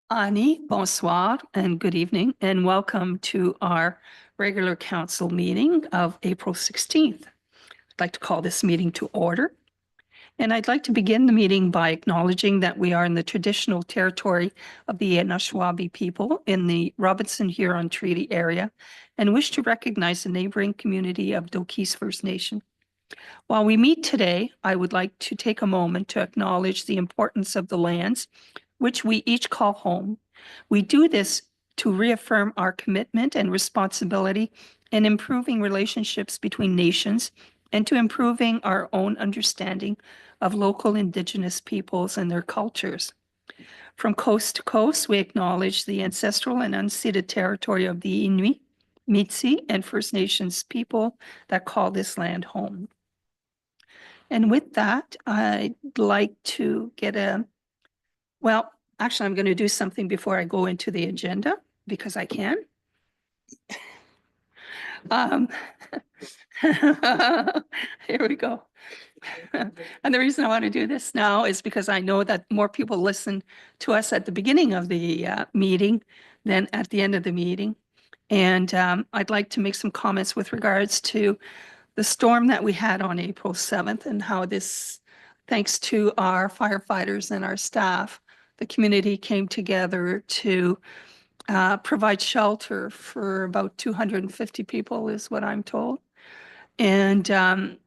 Ani, bonsoir, and good evening, and welcome to our regular council meeting of April 16th. I'd like to call this meeting to order. And I'd like to begin the meeting by acknowledging that we are in the traditional territory of the Anishinaabe people in the Robinson-Huron Treaty area and wish to recognize the neighboring community of Dokis First Nation. While we meet today, I would like to take a moment to acknowledge the importance of the lands which we each call home. We do this to reaffirm our commitment and responsibility in improving relationships between nations and to improving our own understanding of local Indigenous peoples and their cultures. From coast to coast, we acknowledge the ancestral and unceded territory of the Inuit, Métis, and First Nations people that call this land home. And with that, I'd like to get well, actually, I'm going to do something before I go into the agenda because I can. Um, Here we go. And the reason I want to do this now is because I know that more people listen to us at the beginning of the meeting than at the end of the meeting. And I'd like to make some comments with regards to the storm that we had on April 7th and how this, thanks to our firefighters and our staff, the community came together to provide shelter for about 250 people is what I'm told. And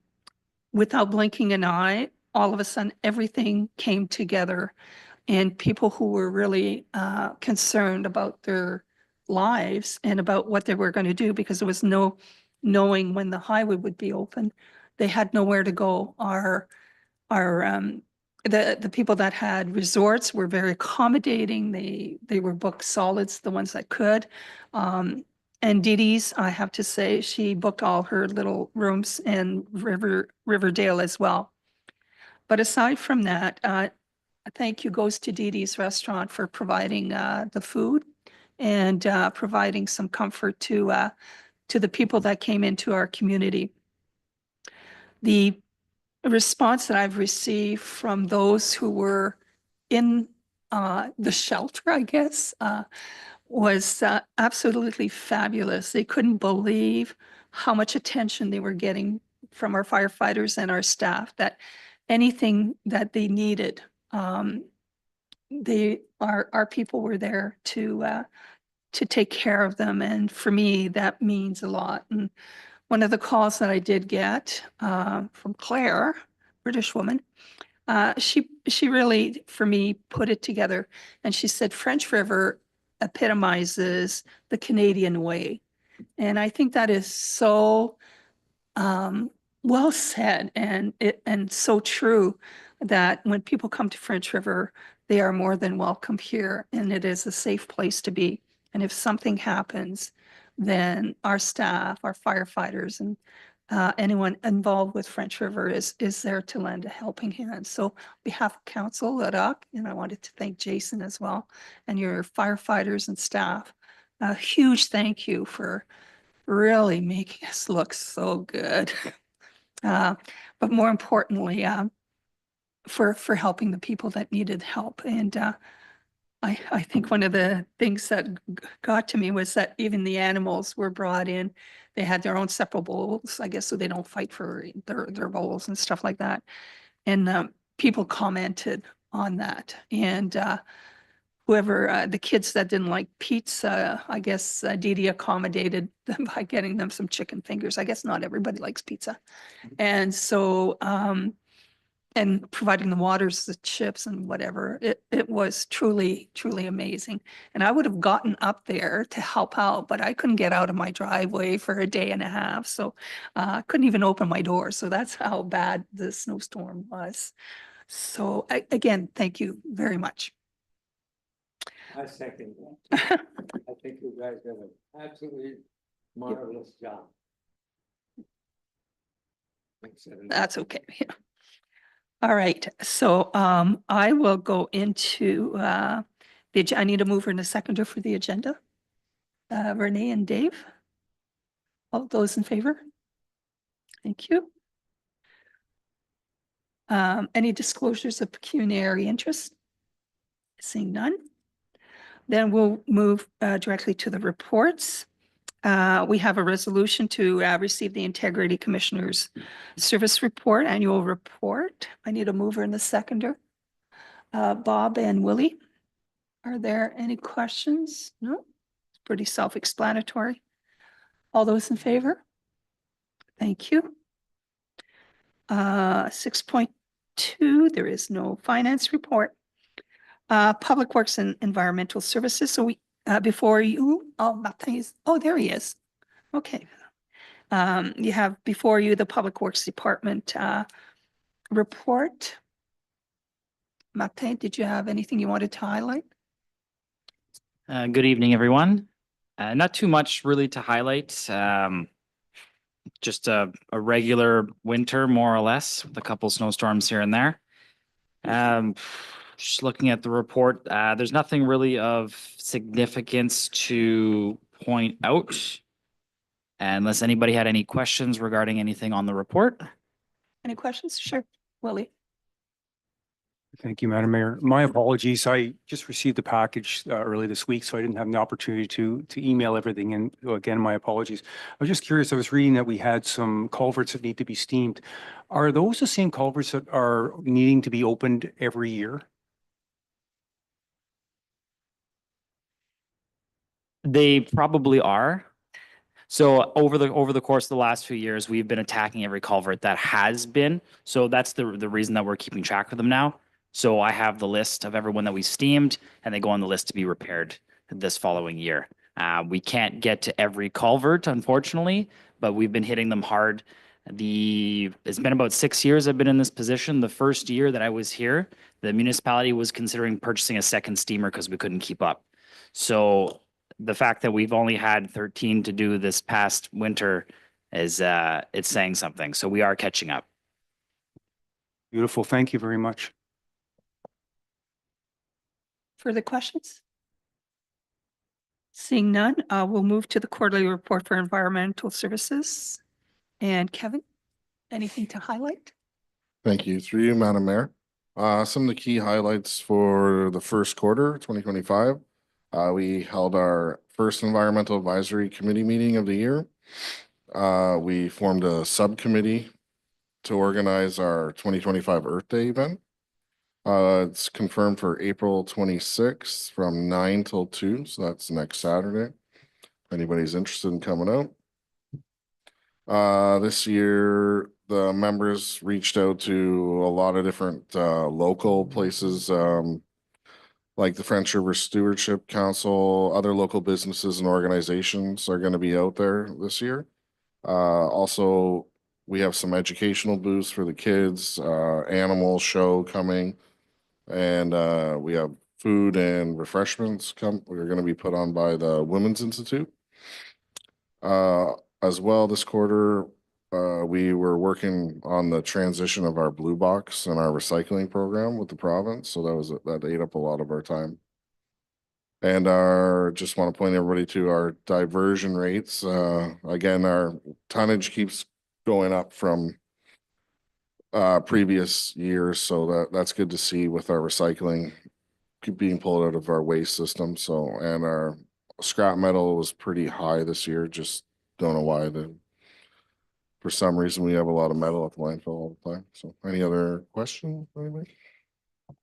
without blinking an eye, all of a sudden everything came together and people who were really concerned about their lives and about what they were going to do because there was no knowing when the highway would be open. They had nowhere to go. The people that had resorts were very accommodating. They were booked solids, the ones that could. And Dee Dee's, I have to say, she booked all her little rooms in Riverdale as well. But aside from that, a thank you goes to Dee Dee's restaurant for providing the food and providing some comfort to the people that came into our community. The response that I've received from those who were in the shelter, I guess, was absolutely fabulous. They couldn't believe how much attention they were getting from our firefighters and our staff, that anything that they needed, our people were there to take care of them. And for me, that means a lot. And one of the calls that I did get from Claire, British woman, she really, for me, put it together. And she said, French River epitomizes the Canadian way. And I think that is so well said and so true that when people come to French River, they are more than welcome here and it is a safe place to be. And if something happens, then our staff, our firefighters, and anyone involved with French River is there to lend a helping hand. So on behalf of Council Ladoc, and I wanted to thank Jason as well, and your firefighters and staff, a huge thank you for really making us look so good. But more importantly, for helping the people that needed help. And I think one of the things that got to me was that even the animals were brought in. They had their own separate bowls, I guess, so they don't fight for their bowls and stuff like that. And people commented on that. And whoever, the kids that didn't like pizza, I guess Dee Dee accommodated them by getting them some chicken fingers. I guess not everybody likes pizza. And so, and providing the waters, the chips and whatever, it was truly, truly amazing. And I would have gotten up there to help out, but I couldn't get out of my driveway for a day and a half. So I couldn't even open my door. So that's how bad the snowstorm was. So again, thank you very much. I second that. I think you guys did an absolutely marvelous job. That's okay. All right, so I will go into I need a mover and a seconder for the agenda. Renee and Dave. All those in favor? Thank you. Any disclosures of pecuniary interest? Seeing none. Then we'll move directly to the reports. We have a resolution to receive the Integrity Commissioner's Service Report, Annual Report. I need a mover and a seconder. Bob and Willie, are there any questions? No? It's pretty self-explanatory. All those in favor? Thank you. 6.2, there is no finance report. Public Works and Environmental Services. So we, before you, Martin's, there he is. Okay. You have before you the Public Works Department report. Martin, did you have anything you wanted to highlight? Good evening, everyone. Not too much really to highlight. Just a regular winter, more or less, with a couple snowstorms here and there. Just looking at the report, there's nothing really of significance to point out. Unless anybody had any questions regarding anything on the report. Any questions? Sure, Willie. Thank you, Madam Mayor. My apologies. I just received the package early this week, so I didn't have the opportunity to email everything. And again, my apologies. I was just curious. I was reading that we had some culverts that need to be steamed. Are those the same culverts that are needing to be opened every year? They probably are. So over the course of the last few years, we've been attacking every culvert that has been. So that's the reason that we're keeping track of them now. So I have the list of everyone that we steamed, and they go on the list to be repaired this following year. We can't get to every culvert, unfortunately, but we've been hitting them hard. It's been about 6 years I've been in this position. The first year that I was here, the municipality was considering purchasing a second steamer because we couldn't keep up. So the fact that we've only had 13 to do this past winter is it's saying something. So we are catching up. Beautiful. Thank you very much. Further questions? Seeing none, we'll move to the quarterly report for environmental services. And Kevin, anything to highlight? Thank you. Through you, Madam Mayor. Some of the key highlights for the first quarter, 2025. We held our first environmental advisory committee meeting of the year. We formed a subcommittee to organize our 2025 Earth Day event. It's confirmed for April 26th from 9 till 2. So that's next Saturday. If anybody's interested in coming out. This year, the members reached out to a lot of different local places, like the French River Stewardship Council. Other local businesses and organizations are going to be out there this year. Also, we have some educational booths for the kids, animal show coming, and we have food and refreshments we're going to be put on by the Women's Institute. As well, this quarter, we were working on the transition of our blue box and our recycling program with the province. So that ate up a lot of our time. And just want to point everybody to our diversion rates. Again, our tonnage keeps going up from previous years. So that's good to see with our recycling being pulled out of our waste system. So, and our scrap metal was pretty high this year. Just don't know why. For some reason, we have a lot of metal at the landfill all the time. So any other questions, anybody?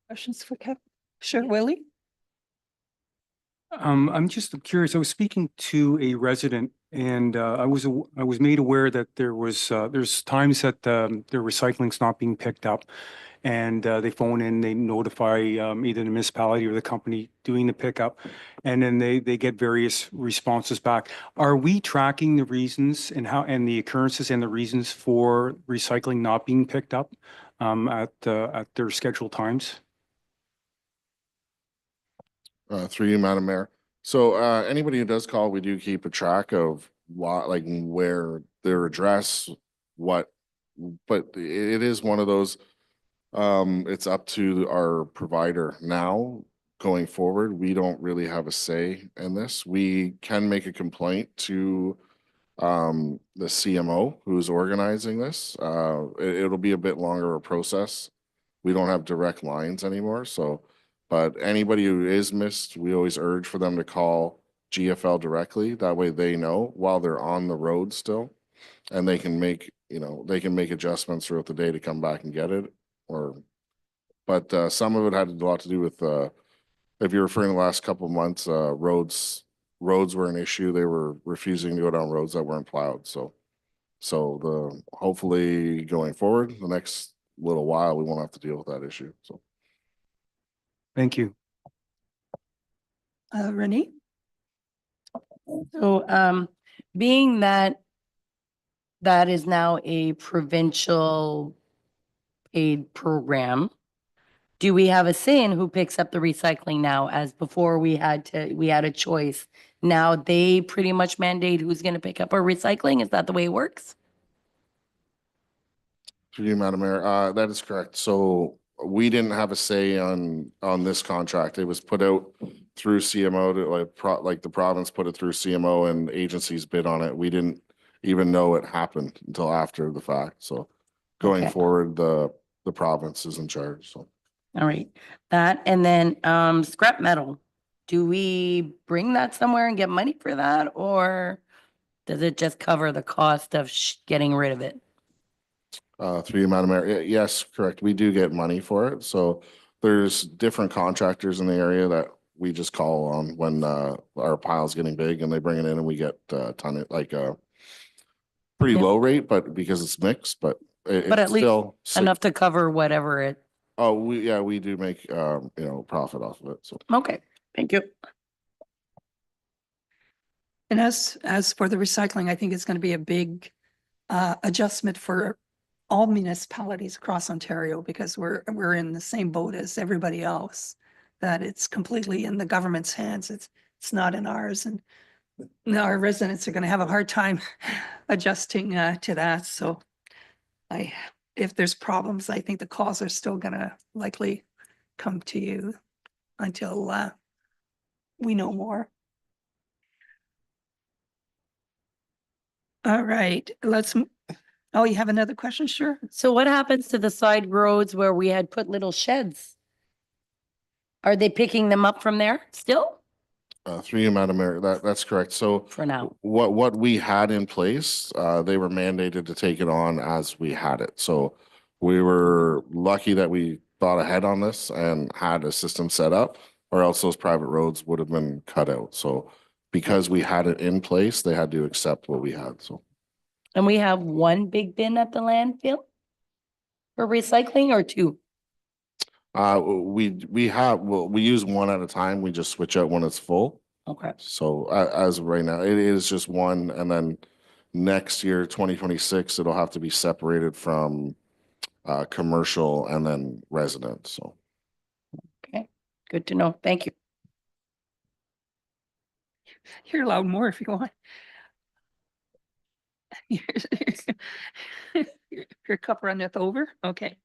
Questions for Kevin? Sure, Willie? I'm just curious. I was speaking to a resident, and I was made aware that there's times that their recycling's not being picked up, and they phone in, they notify either the municipality or the company doing the pickup, and then they get various responses back. Are we tracking the reasons and the occurrences and the reasons for recycling not being picked up at their scheduled times? Through you, Madam Mayor. So anybody who does call, we do keep a track of where their address, but it is one of those, it's up to our provider now. Going forward, we don't really have a say in this. We can make a complaint to the CMO who's organizing this. It'll be a bit longer a process. We don't have direct lines anymore, so But anybody who is missed, we always urge for them to call GFL directly. That way they know while they're on the road still. And they can make, they can make adjustments throughout the day to come back and get it but some of it had a lot to do with, if you're referring to the last couple of months, roads were an issue. They were refusing to go down roads that weren't plowed. So hopefully going forward, the next little while, we won't have to deal with that issue. So. Thank you. Renee? So, being that that is now a provincial paid program, do we have a say in who picks up the recycling now? As before we had a choice. Now they pretty much mandate who's going to pick up our recycling. Is that the way it works? Through you, Madam Mayor, that is correct. So we didn't have a say on this contract. It was put out through CMO to like the province put it through CMO and agencies bid on it. We didn't even know it happened until after the fact. So going Okay. forward, the province is in charge. So. All right, that, and then scrap metal. Do we bring that somewhere and get money for that, or does it just cover the cost of getting rid of it? Through you, Madam Mayor. Yes, correct. We do get money for it. So there's different contractors in the area that we just call on when our pile's getting big and they bring it in and we get ton like a pretty Yeah. low rate, but because it's mixed, but it's But at least still Enough to cover whatever it, Oh, we do make profit off of it. So. okay, thank you. And as for the recycling, I think it's going to be a big adjustment for all municipalities across Ontario because we're in the same boat as everybody else. That it's completely in the government's hands. It's not in ours, and our residents are going to have a hard time adjusting to that. So, if there's problems, I think the calls are still going to likely come to you until we know more. All right, oh, you have another question? Sure. So what happens to the side roads where we had put little sheds? Are they picking them up from there still Through you, Madam Mayor, that's correct. So for now? what we had in place, they were mandated to take it on as we had it. So we were lucky that we thought ahead on this and had a system set up, or else those private roads would have been cut out. So because we had it in place, they had to accept what we had. So. And we have one big bin at the landfill for recycling or two? We use one at a time. We just switch out when it's full. Okay. So as of right now, it is just one, and then next year, 2026, it'll have to be separated from commercial and then resident. So. Okay, good to know. Thank you. You're allowed more if you want. Your cup runneth over. Okay.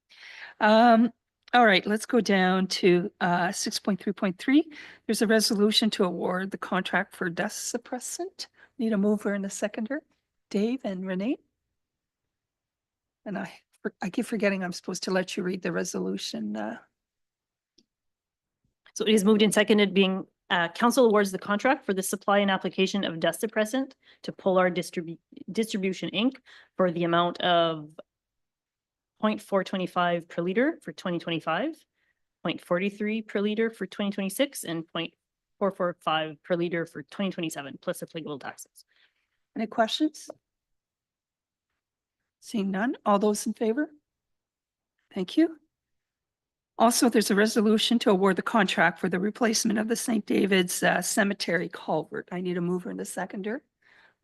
All right, let's go down to 6.3.3. There's a resolution to award the contract for dust suppressant. Need a mover and a seconder. Dave and Renee. And I keep forgetting I'm supposed to let you read the resolution. So it is moved and seconded being, council awards the contract for the supply and application of dust suppressant to Polar Distribution Inc. for the amount of 0.425 per liter for 2025, 0.43 per liter for 2026, and 0.445 per liter for 2027, plus applicable taxes. Any questions? Seeing none, all those in favor? Thank you. Also, there's a resolution to award the contract for the replacement of the St. David's Cemetery culvert. I need a mover and a seconder.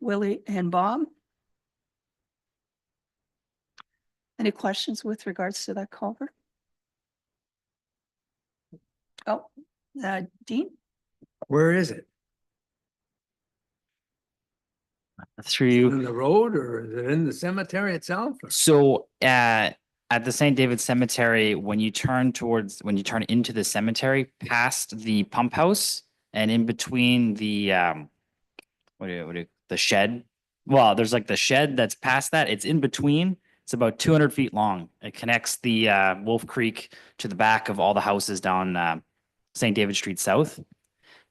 Willie and Bob. Any questions with regards to that culvert? Oh, Dean? Where is it? Through you. In the road, or is it in the cemetery itself? or- So at the St. David Cemetery, when you turn into the cemetery, past the pump house and in between the the shed. Well, there's like the shed that's past that. It's in between. It's about 200 feet long. It connects the Wolf Creek to the back of all the houses down St. David Street South.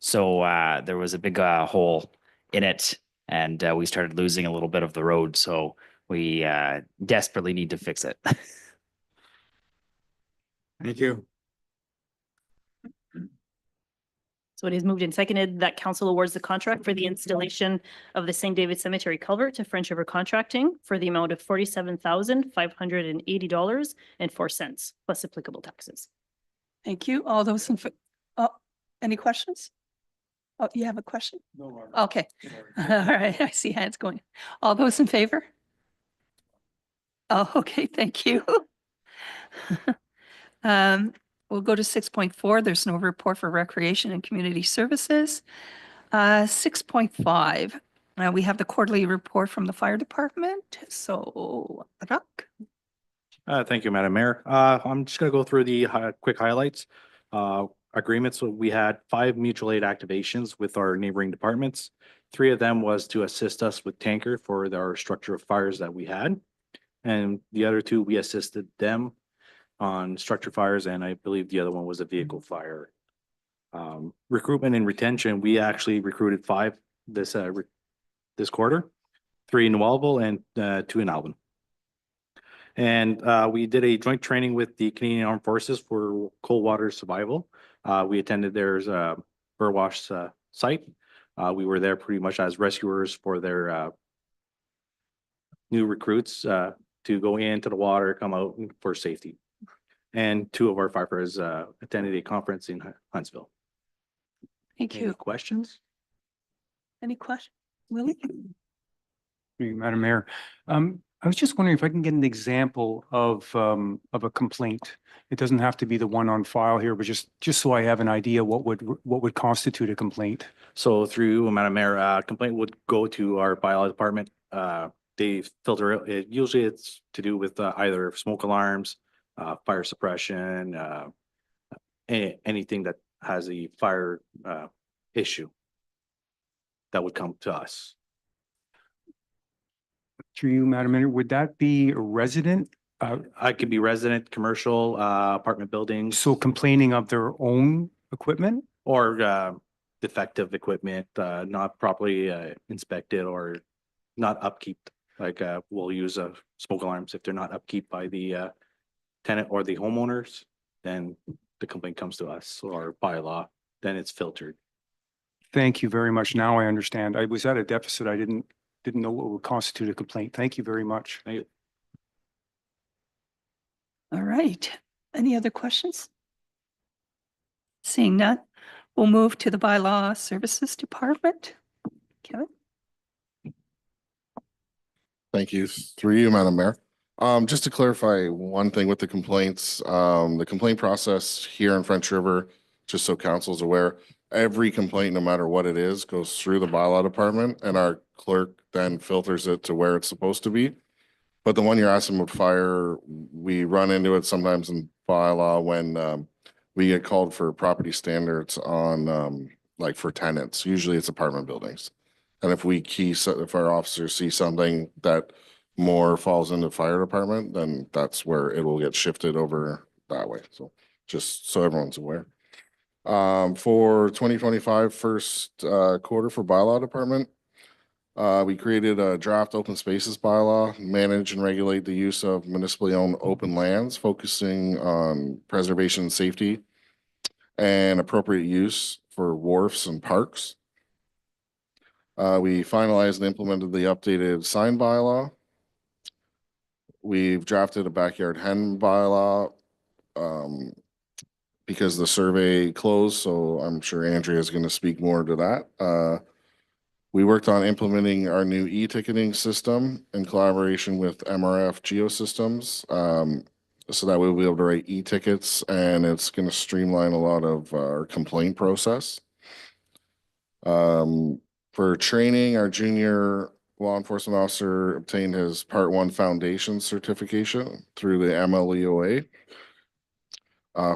So there was a big hole in it, and we started losing a little bit of the road. So we desperately need to fix it. Thank you. So it is moved and seconded that council awards the contract for the installation of the St. David Cemetery culvert to French River Contracting for the amount of $47,580.04 plus applicable taxes. Thank you. All those in, oh, any questions? Oh, you have a question? No. Okay. All right, I see hands going. All those in favor? Oh, okay, thank you. We'll go to 6.4. There's no report for recreation and community services. 6.5, we have the quarterly report from the fire department. So, Rak, Thank you, Madam Mayor. I'm just gonna go through the quick highlights. Agreements, so we had 5 mutual aid activations with our neighboring departments. 3 of them was to assist us with tanker for our structure of fires that we had. And the other 2, we assisted them on structure fires, and I believe the other one was a vehicle fire. Recruitment and retention, we actually recruited 5 this quarter, 3 in Wellville and 2 in Alvin. And we did a joint training with the Canadian Armed Forces for cold water survival. We attended their Burwash site. We were there pretty much as rescuers for their new recruits to go into the water, come out for safety. And 2 of our firefighters attended a conference in Huntsville. thank Any you. questions? Any questions? Willie? Thank you, Madam Mayor. I was just wondering if I can get an example of a complaint. It doesn't have to be the one on file here, but just so I have an idea what would constitute a complaint. So through Madam Mayor, complaint would go to our bylaw department. They filter it. Usually it's to do with either smoke alarms, fire suppression, anything that has a fire issue that would come to us. Through you, Madam Mayor, would that be a resident? I could be resident, commercial, apartment buildings, So complaining of their own equipment? or defective equipment, not properly inspected or not upkeep. Like we'll use smoke alarms if they're not upkeep by the tenant or the homeowners, then the complaint comes to us, or by law, then it's filtered. Thank you very much. Now I understand. I was at a deficit. I didn't know what would constitute a complaint. Thank you very much. All right. Any other questions? Seeing none, we'll move to the bylaw services department. Kevin? Thank you. Through you, Madam Mayor. Just to clarify one thing with the complaints, the complaint process here in French River, just so council's aware, every complaint, no matter what it is, goes through the bylaw department, and our clerk then filters it to where it's supposed to be. But the one you're asking about fire, we run into it sometimes in bylaw when we get called for property standards on like for tenants. Usually it's apartment buildings. And if our officers see something that more falls into fire department, then that's where it will get shifted over that way. So just so everyone's aware. For 2025 first quarter for bylaw department, we created a draft open spaces bylaw, manage and regulate the use of municipally owned open lands, focusing on preservation and safety and appropriate use for wharfs and parks. We finalized and implemented the updated sign bylaw. We've drafted a backyard hen bylaw because the survey closed, so I'm sure Andrea is going to speak more to that. We worked on implementing our new e-ticketing system in collaboration with MRF Geosystems. So that we'll be able to write e-tickets, and it's going to streamline a lot of our complaint process. For training, our junior law enforcement officer obtained his Part 1 Foundation certification through the MLEOA.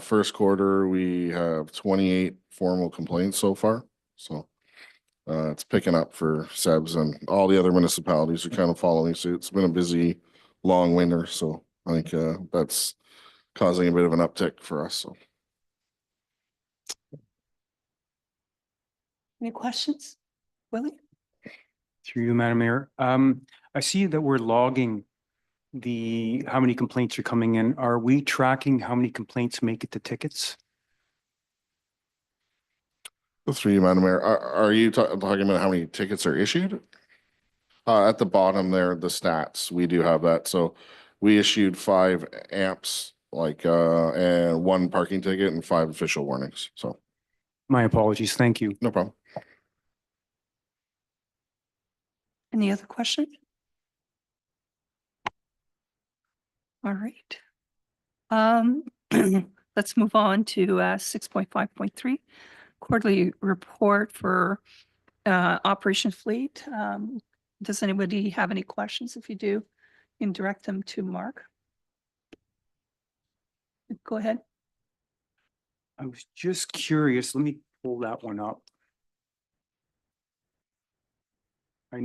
First quarter, we have 28 formal complaints so far. So it's picking up for SEBS, and all the other municipalities are kind of following suit. It's been a busy, long winter, so I think that's causing a bit of an uptick for us. So Any questions? Willie? Through you, Madam Mayor. I see that we're logging how many complaints are coming in. Are we tracking how many complaints make it to tickets? Through you, Madam Mayor, are you talking about how many tickets are issued? At the bottom there, the stats, we do have that. So we issued 5 amps, and 1 parking ticket and 5 official warnings. So My apologies. Thank you. no problem. Any other questions? All right. Let's move on to 6.5.3, quarterly report for Operation Fleet. Does anybody have any questions? If you do, you can direct them to Mark. Go ahead. I was just curious. Let me pull that one up. I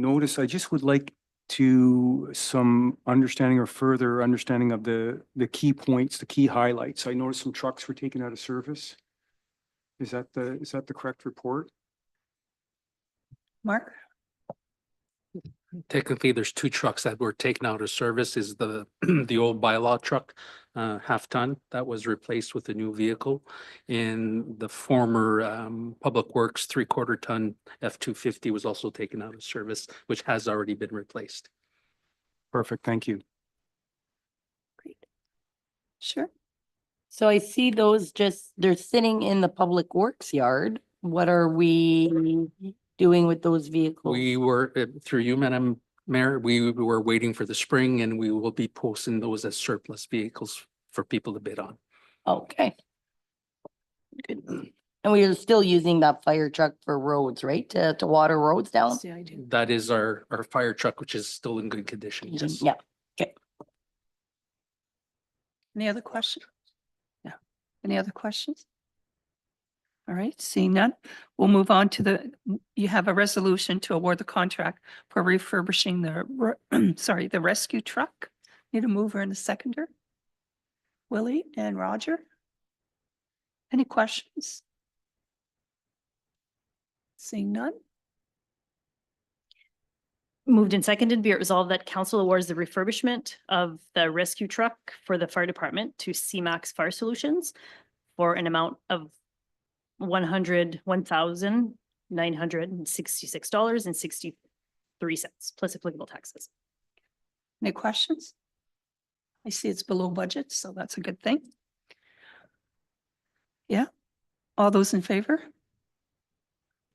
just would like some understanding or further understanding of the key points, the key highlights. I noticed some trucks were taken out of service. Is that the correct report? Mark? Technically, there's 2 trucks that were taken out of service. Is the the old bylaw truck, 1/2 ton, that was replaced with a new vehicle. And the former Public Works 3/4 ton F-250 was also taken out of service, which has already been replaced. Perfect. Thank you. Great. Sure. So I see those they're sitting in the Public Works yard. What are we doing with those vehicles? We were, through you, Madam Mayor, we were waiting for the spring, and we will be posting those as surplus vehicles for people to bid on. Okay. Good. And we are still using that fire truck for roads, right? To water roads down? That's the idea. That is our fire truck, which is still in good condition. Yes. Yeah. Okay. Any other questions? Yeah. Any other questions? All right, seeing none, we'll move on to you have a resolution to award the contract for refurbishing the rescue truck. Need a mover and a seconder. Willie and Roger. Any questions? Seeing none, Moved and seconded, be it resolved that council awards the refurbishment of the rescue truck for the fire department to CMAX Fire Solutions for an amount of $101,966.63 plus applicable taxes. any questions? I see it's below budget, so that's a good thing. Yeah, all those in favor?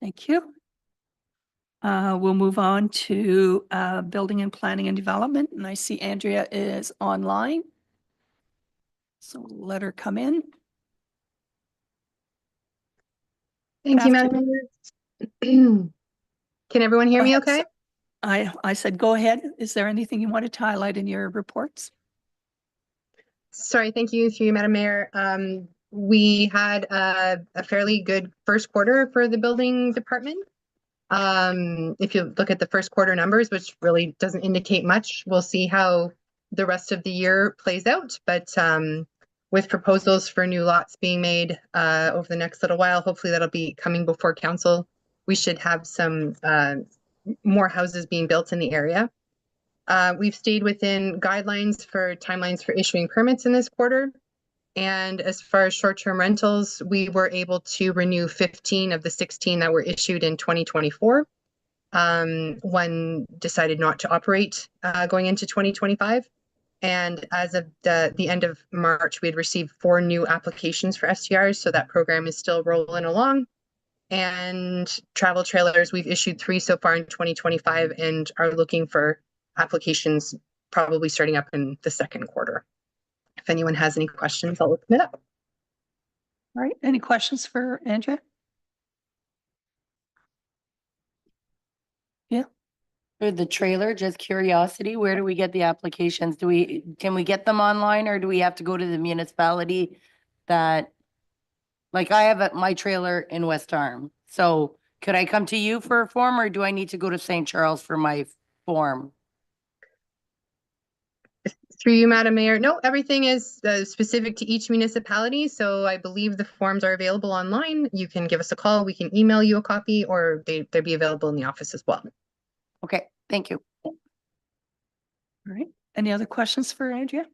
Thank you. We'll move on to building and planning and development, and I see Andrea is online. So let her come in. Thank you, Madam Mayor. Can everyone hear Go me ahead, okay? I said, go ahead. Is there anything you wanted to highlight in your reports? Sorry, thank you through you, Madam Mayor. We had a fairly good first quarter for the building department. If you look at the first quarter numbers, which really doesn't indicate much, we'll see how the rest of the year plays out. But with proposals for new lots being made over the next little while, hopefully that'll be coming before council. We should have some more houses being built in the area. We've stayed within guidelines for timelines for issuing permits in this quarter. And as far as short-term rentals, we were able to renew 15 of the 16 that were issued in 2024. One decided not to operate going into 2025. And as of the end of March, we had received 4 new applications for STRs. So that program is still rolling along. And travel trailers, we've issued 3 so far in 2025 and are looking for applications probably starting up in the second quarter. If anyone has any questions, I'll open it up. All right, any questions for Andrea? Yeah. For the trailer, just curiosity, where do we get the applications? Can we get them online, or do we have to go to the municipality that, like I have my trailer in West Arm. So could I come to you for a form, or do I need to go to St. Charles for my form? Through you, Madam Mayor. No, everything is specific to each municipality, so I believe the forms are available online. You can give us a call, we can email you a copy, or they'd be available in the office as well. Okay, thank you. All right. Any other questions for Andrea?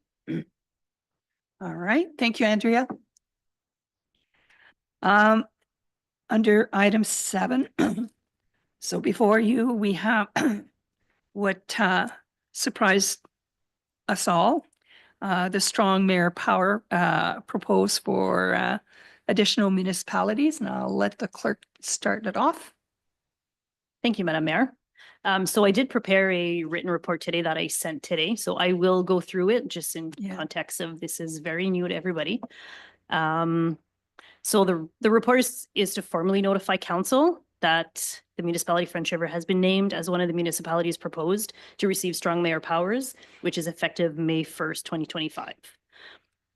All right. Thank you, Andrea. Under item 7, so before you, we have what surprised us all, the strong mayor power proposed for additional municipalities, and I'll let the clerk start it off. Thank you, Madam Mayor. So I did prepare a written report today that I sent today, so I will go through it just in Yeah. context of this is very new to everybody. So the report is to formally notify council that the municipality of French River has been named as one of the municipalities proposed to receive strong mayor powers, which is effective May 1st, 2025.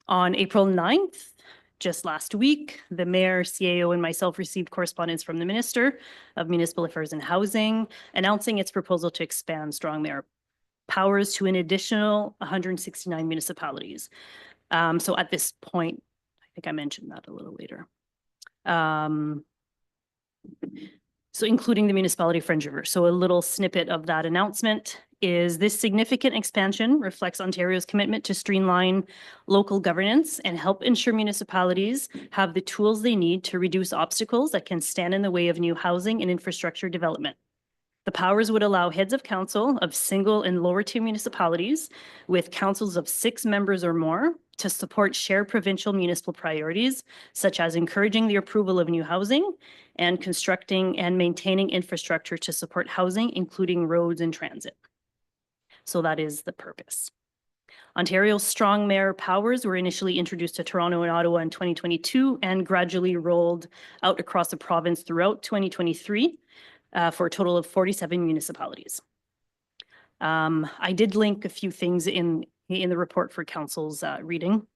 On April 9th, just last week, the mayor, CAO, and myself received correspondence from the Minister of Municipal Affairs and Housing announcing its proposal to expand strong mayor powers to an additional 169 municipalities. So at this point, I think I mentioned that a little later. So including the municipality of French River. So a little snippet of that announcement is this significant expansion reflects Ontario's commitment to streamline local governance and help ensure municipalities have the tools they need to reduce obstacles that can stand in the way of new housing and infrastructure development. The powers would allow heads of council of single and lower tier municipalities with councils of 6 members or more to support shared provincial municipal priorities, such as encouraging the approval of new housing and constructing and maintaining infrastructure to support housing, including roads and transit. So that is the purpose. Ontario's strong mayor powers were initially introduced to Toronto and Ottawa in 2022 and gradually rolled out across the province throughout 2023 for a total of 47 municipalities. I did link a few things in the report for council's reading.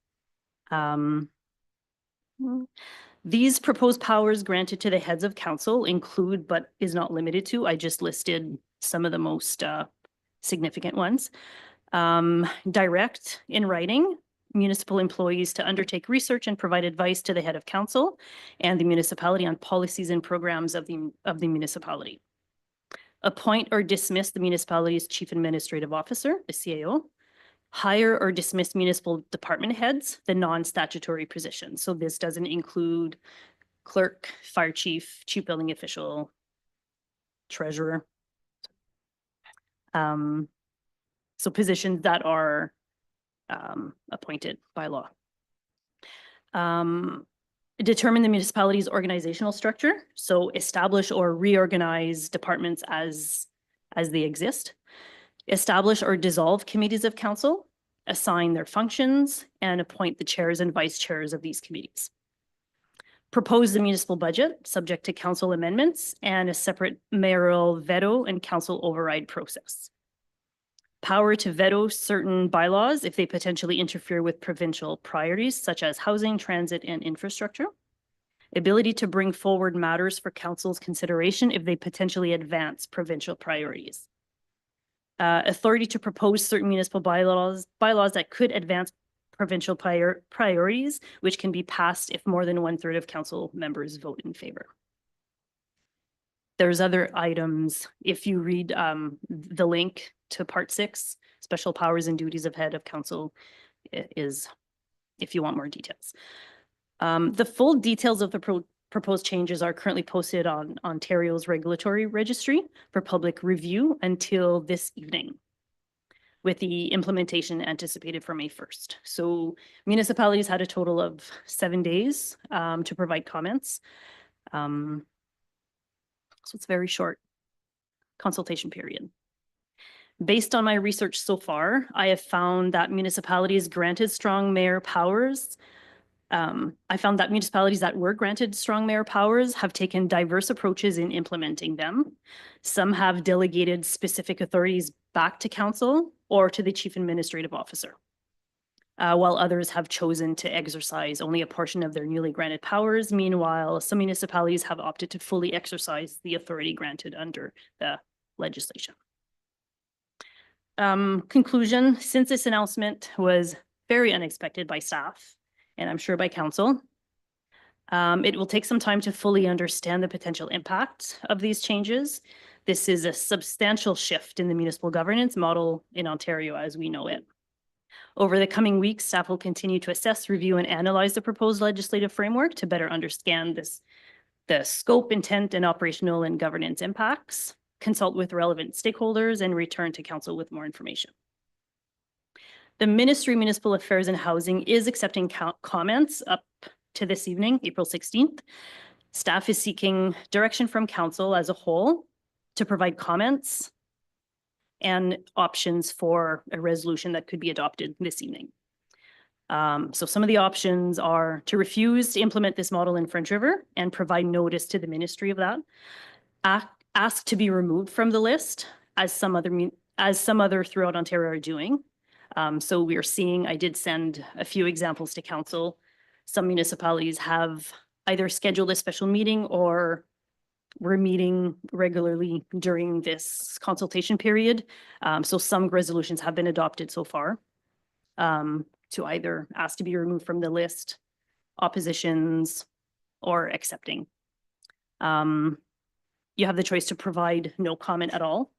These proposed powers granted to the heads of council include, but is not limited to, I just listed some of the most significant ones. Direct in writing municipal employees to undertake research and provide advice to the head of council and the municipality on policies and programs of the municipality. Appoint or dismiss the municipality's chief administrative officer, the CAO. Hire or dismiss municipal department heads, the non-statutory positions. So this doesn't include clerk, fire chief, chief building official, treasurer. So positions that are appointed by law. Determine the municipality's organizational structure. So establish or reorganize departments as they exist. Establish or dissolve committees of council, assign their functions, and appoint the chairs and vice chairs of these committees. Propose the municipal budget subject to council amendments and a separate mayoral veto and council override process. Power to veto certain bylaws if they potentially interfere with provincial priorities such as housing, transit, and infrastructure. Ability to bring forward matters for council's consideration if they potentially advance provincial priorities. Authority to propose certain municipal bylaws that could advance provincial priorities, which can be passed if more than 1/3 of council members vote in favor. There's other items. If you read the link to part 6, special powers and duties of head of council is, if you want more details. The full details of the proposed changes are currently posted on Ontario's regulatory registry for public review until this evening, with the implementation anticipated for May 1st. So municipalities had a total of 7 days to provide comments. So it's very short consultation period. Based on my research so far, I have found that municipalities granted strong mayor powers I found that municipalities that were granted strong mayor powers have taken diverse approaches in implementing them. Some have delegated specific authorities back to council or to the chief administrative officer, while others have chosen to exercise only a portion of their newly granted powers. Meanwhile, some municipalities have opted to fully exercise the authority granted under the legislation. Conclusion, since this announcement was very unexpected by staff, and I'm sure by council, it will take some time to fully understand the potential impact of these changes. This is a substantial shift in the municipal governance model in Ontario as we know it. Over the coming weeks, staff will continue to assess, review, and analyze the proposed legislative framework to better understand the scope, intent, and operational and governance impacts, consult with relevant stakeholders, and return to council with more information. The Ministry of Municipal Affairs and Housing is accepting comments up to this evening, April 16th. Staff is seeking direction from council as a whole to provide comments and options for a resolution that could be adopted this evening. So some of the options are to refuse to implement this model in French River and provide notice to the ministry of that. Ask to be removed from the list as some other throughout Ontario are doing. So we are seeing, I did send a few examples to council. Some municipalities have either scheduled a special meeting or we're meeting regularly during this consultation period. So some resolutions have been adopted so far to either ask to be removed from the list, oppositions, or accepting. You have the choice to provide no comment at all,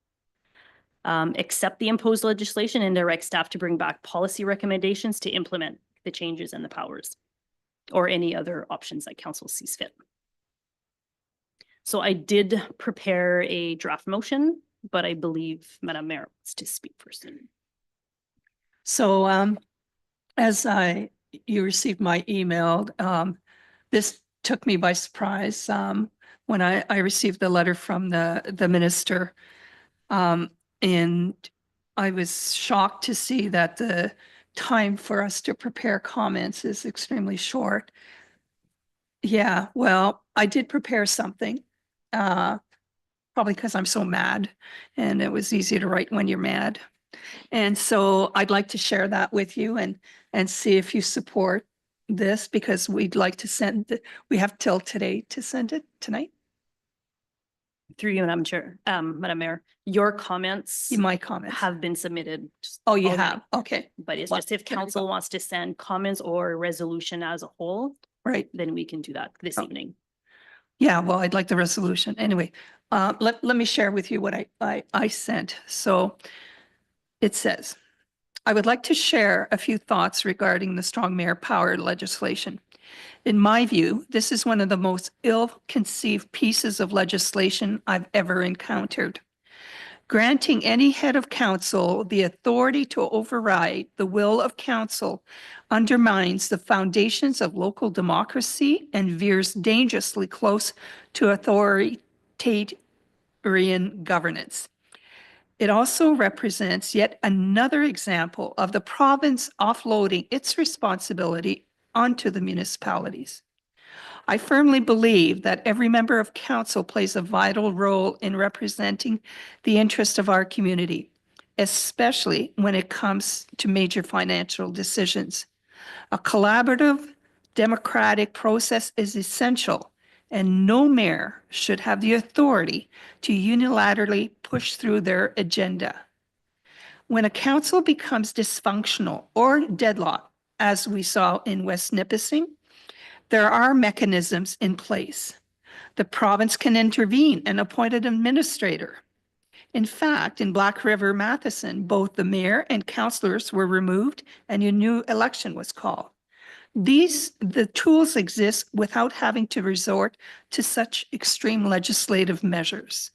accept the imposed legislation, and direct staff to bring back policy recommendations to implement the changes and the powers, or any other options that council sees fit. So I did prepare a draft motion, but I believe Madam Mayor wants to speak first. So as you received my email, this took me by surprise when I received the letter from the minister. And I was shocked to see that the time for us to prepare comments is extremely short. Yeah, well, I did prepare something, probably because I'm so mad, and it was easy to write when you're mad. And so I'd like to share that with you and see if you support this, because we'd like to send, we have till today to send it tonight. Through you, Madam Chair, Madam Mayor, your comments My comments. have been submitted. Oh, you already. have? Okay, But it's Well, just if there we council go. wants to send comments or a resolution as a whole, right. then we can do that this Oh. evening. Yeah, well, I'd like the resolution. Anyway, let me share with you what I sent. So it says, I would like to share a few thoughts regarding the strong mayor power legislation. In my view, this is one of the most ill-conceived pieces of legislation I've ever encountered. Granting any head of council the authority to override the will of council undermines the foundations of local democracy and veers dangerously close to authoritarian governance. It also represents yet another example of the province offloading its responsibility onto the municipalities. I firmly believe that every member of council plays a vital role in representing the interest of our community, especially when it comes to major financial decisions. A collaborative, democratic process is essential, and no mayor should have the authority to unilaterally push through their agenda. When a council becomes dysfunctional or deadlocked, as we saw in West Nipissing, there are mechanisms in place. The province can intervene and appoint an administrator. In fact, in Black River Matheson, both the mayor and councillors were removed and a new election was called. The tools exist without having to resort to such extreme legislative measures.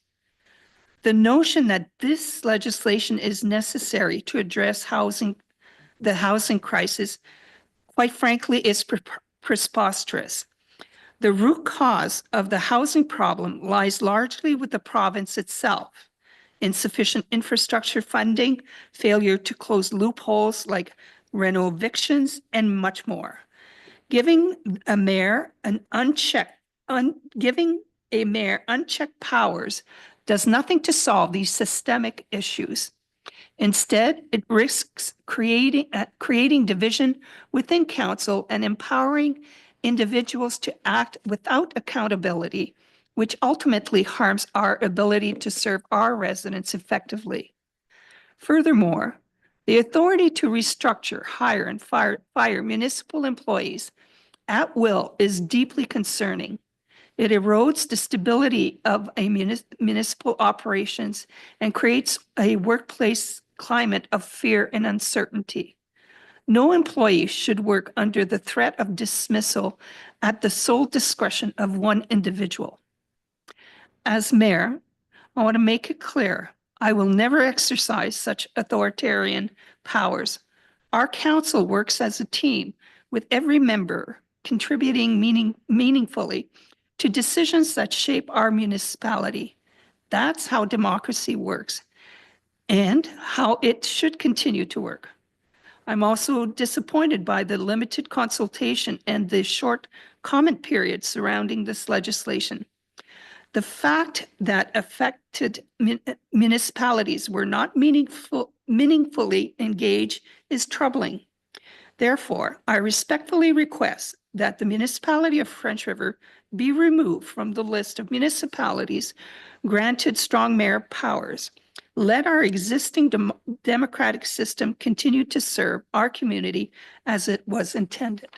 The notion that this legislation is necessary to address the housing crisis, quite frankly, is preposterous. The root cause of the housing problem lies largely with the province itself. Insufficient infrastructure funding, failure to close loopholes like reno-evictions, and much more. Giving a mayor unchecked powers does nothing to solve these systemic issues. Instead, it risks creating division within council and empowering individuals to act without accountability, which ultimately harms our ability to serve our residents effectively. Furthermore, the authority to restructure, hire, and fire municipal employees at will is deeply concerning. It erodes the stability of a municipal operations and creates a workplace climate of fear and uncertainty. No employee should work under the threat of dismissal at the sole discretion of one individual. As mayor, I want to make it clear, I will never exercise such authoritarian powers. Our council works as a team with every member contributing meaningfully to decisions that shape our municipality. That's how democracy works and how it should continue to work. I'm also disappointed by the limited consultation and the short comment period surrounding this legislation. The fact that affected municipalities were not meaningfully engaged is troubling. Therefore, I respectfully request that the municipality of French River be removed from the list of municipalities granted strong mayor powers. Let our existing democratic system continue to serve our community as it was intended.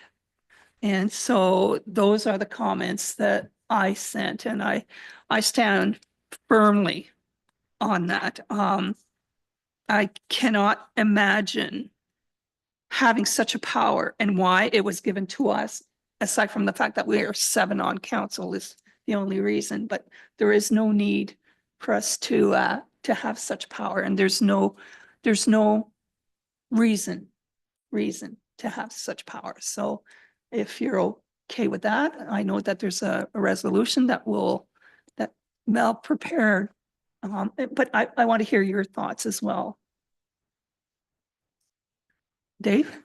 And so those are the comments that I sent, and I stand firmly on that. I cannot imagine having such a power, and why it was given to us, aside from the fact that we are 7 on council is the only reason, but there is no need for us to have such power, and there's no reason to have such power. So if you're okay with that, I know that there's a resolution that Mel prepared, but I want to hear your thoughts as well. Dave?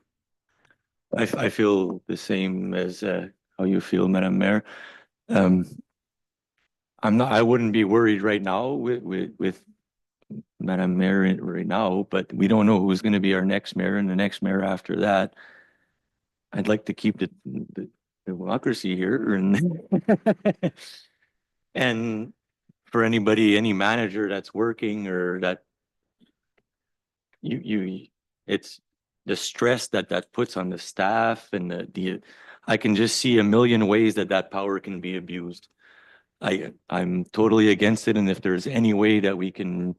I feel the same as how you feel, Madam Mayor. I wouldn't be worried right now with Madam Mayor right now, but we don't know who's going to be our next mayor and the next mayor after that. I'd like to keep the democracy here, and for anybody, any manager that's working or that it's the stress that puts on the staff, and I can just see a million ways that power can be abused. I'm totally against it, and if there's any way that we can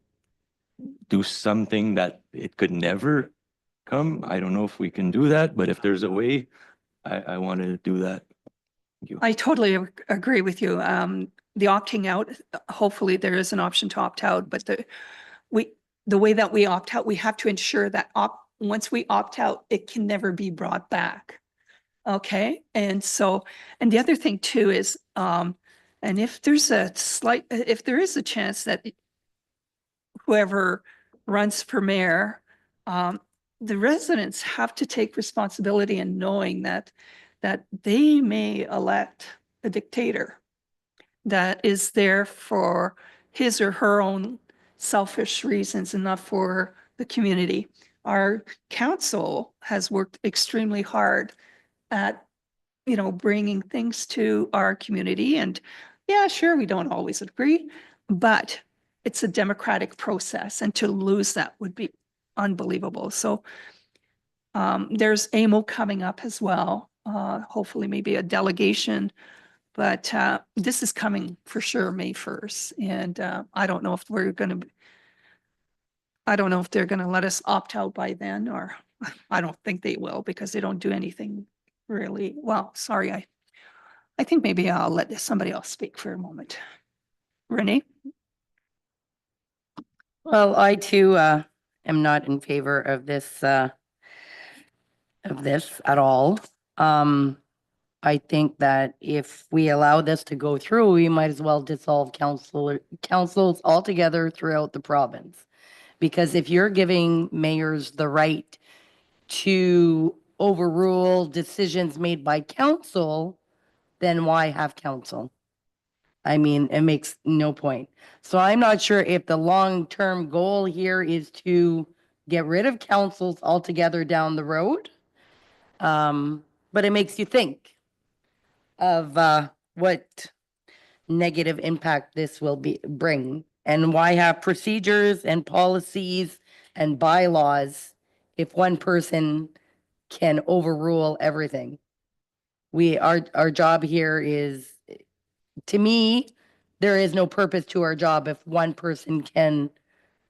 do something that it could never come, I don't know if we can do that, but if there's a way, I want to do that. Thank you. I totally agree with you. The opting out, hopefully there is an option to opt out, but the way that we opt out, we have to ensure that once we opt out, it can never be brought back. Okay, and the other thing too is, and if there is a chance that whoever runs for mayor, the residents have to take responsibility in knowing that they may elect a dictator that is there for his or her own selfish reasons and not for the community. Our council has worked extremely hard at, bringing things to our community, and yeah, sure, we don't always agree, but it's a democratic process, and to lose that would be unbelievable. So there's AMO coming up as well. Hopefully maybe a delegation, but this is coming for sure May 1st. And I don't know if they're going to let us opt out by then, or I don't think they will, because they don't do anything really well. Sorry, I think maybe I'll let somebody else speak for a moment. Renee? Well, I too am not in favor of this at all. I think that if we allow this to go through, we might as well dissolve councils altogether throughout the province. Because if you're giving mayors the right to overrule decisions made by council, then why have council? I mean, it makes no point. So I'm not sure if the long-term goal here is to get rid of councils altogether down the road. But it makes you think of what negative impact this will bring, and why have procedures and policies and bylaws if one person can overrule everything. Our job here is, to me, there is no purpose to our job if one person can,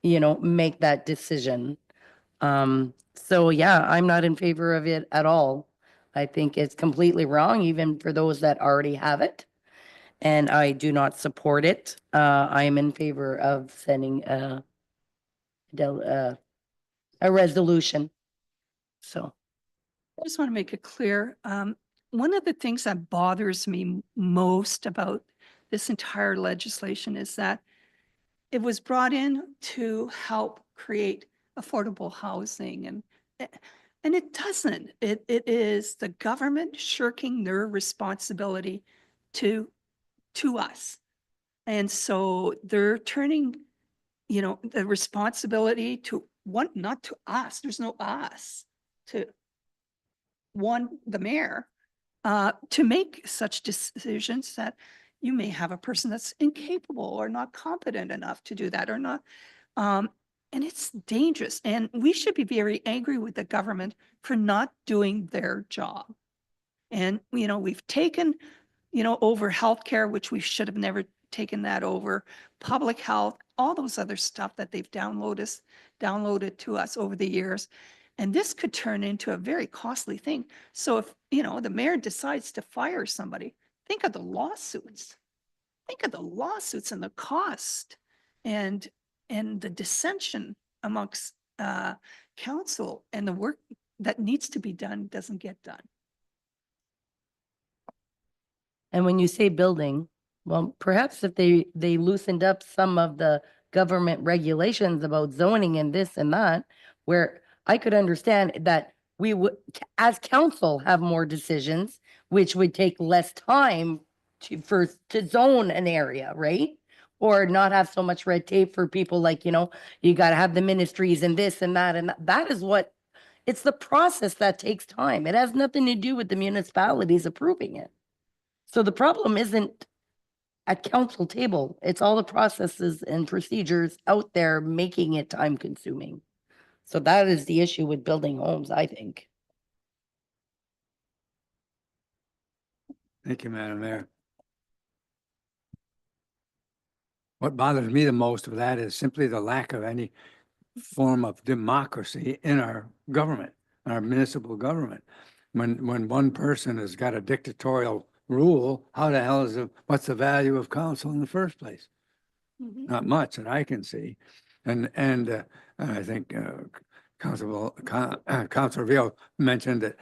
make that decision. So yeah, I'm not in favor of it at all. I think it's completely wrong, even for those that already have it. And I do not support it. I am in favor of sending a resolution. So, I just want to make it clear. One of the things that bothers me most about this entire legislation is that it was brought in to help create affordable housing and it doesn't. It is the government shirking their responsibility to us. And so they're turning, the responsibility to not to us. There's no us, to the mayor, to make such decisions that you may have a person that's incapable or not competent enough to do that or not. And it's dangerous. And we should be very angry with the government for not doing their job. And, we've taken, over healthcare, which we should have never taken that over, public health, all those other stuff that they've downloaded to us over the years. And this could turn into a very costly thing. So if, the mayor decides to fire somebody, think of the lawsuits. Think of the lawsuits and the cost and the dissension amongst council, and the work that needs to be done doesn't get done. and when you say building, well, perhaps if they loosened up some of the government regulations about zoning and this and that, where I could understand that we would, as council, have more decisions, which would take less time to zone an area, right? Or not have so much red tape for people like, you got to have the ministries and this and that. And that is what, it's the process that takes time. It has nothing to do with the municipalities approving it. So the problem isn't at council table. It's all the processes and procedures out there making it time consuming. So that is the issue with building homes, I think. Thank you, Madam Mayor. What bothers me the most of that is simply the lack of any form of democracy in our government, our municipal government. When one person has got a dictatorial rule, how the hell what's the value of council in the first place? Not much that I can see. And I think Councilor Veal mentioned that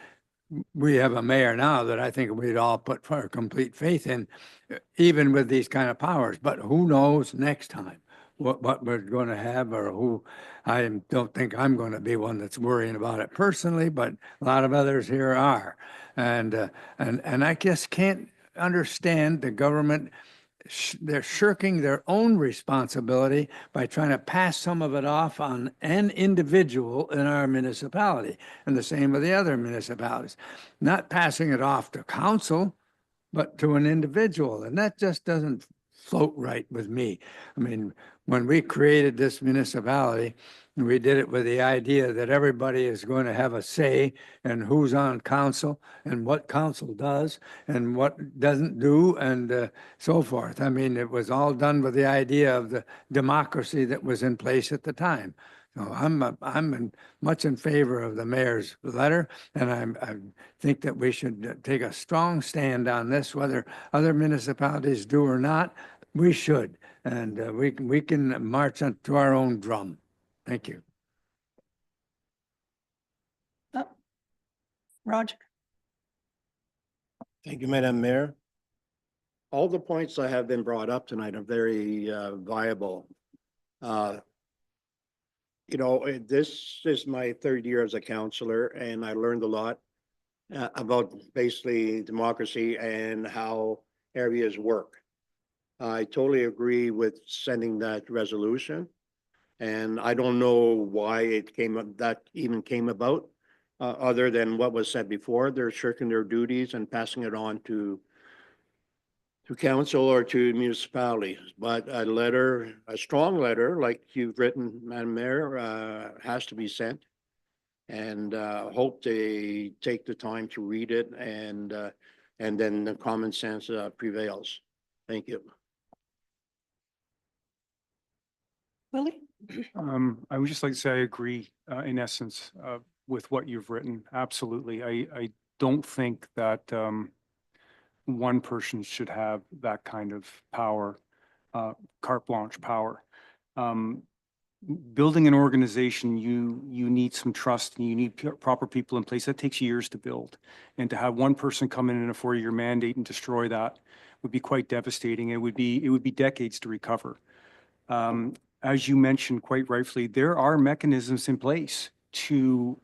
we have a mayor now that I think we'd all put for complete faith in, even with these kind of powers. But who knows next time what we're going to have, or who. I don't think I'm going to be one that's worrying about it personally, but a lot of others here are. And I just can't understand the government. They're shirking their own responsibility by trying to pass some of it off on an individual in our municipality, and the same with the other municipalities. Not passing it off to council, but to an individual, and that just doesn't float right with me. I mean, when we created this municipality, we did it with the idea that everybody is going to have a say in who's on council and what council does and what doesn't do, and so forth. I mean, it was all done with the idea of the democracy that was in place at the time. So I'm much in favor of the mayor's letter, and I think that we should take a strong stand on this, whether other municipalities do or not. We should, and we can march to our own drum. Thank you. Roger. Thank you, Madam Mayor. All the points that have been brought up tonight are very viable. This is my third year as a counselor, and I learned a lot about basically democracy and how areas work. I totally agree with sending that resolution. And I don't know why that even came about, other than what was said before. They're shirking their duties and passing it on to to council or to municipalities, but a letter, a strong letter like you've written, Madam Mayor, has to be sent. And hope they take the time to read it and then the common sense prevails. Thank you. Willie? I would just like to say I agree, in essence, with what you've written. Absolutely. I don't think that, one person should have that kind of power, carte blanche power. Building an organization, you need some trust and you need proper people in place. That takes years to build. And to have one person come in a 4-year mandate and destroy that would be quite devastating. It would be decades to recover. As you mentioned quite rightfully, there are mechanisms in place to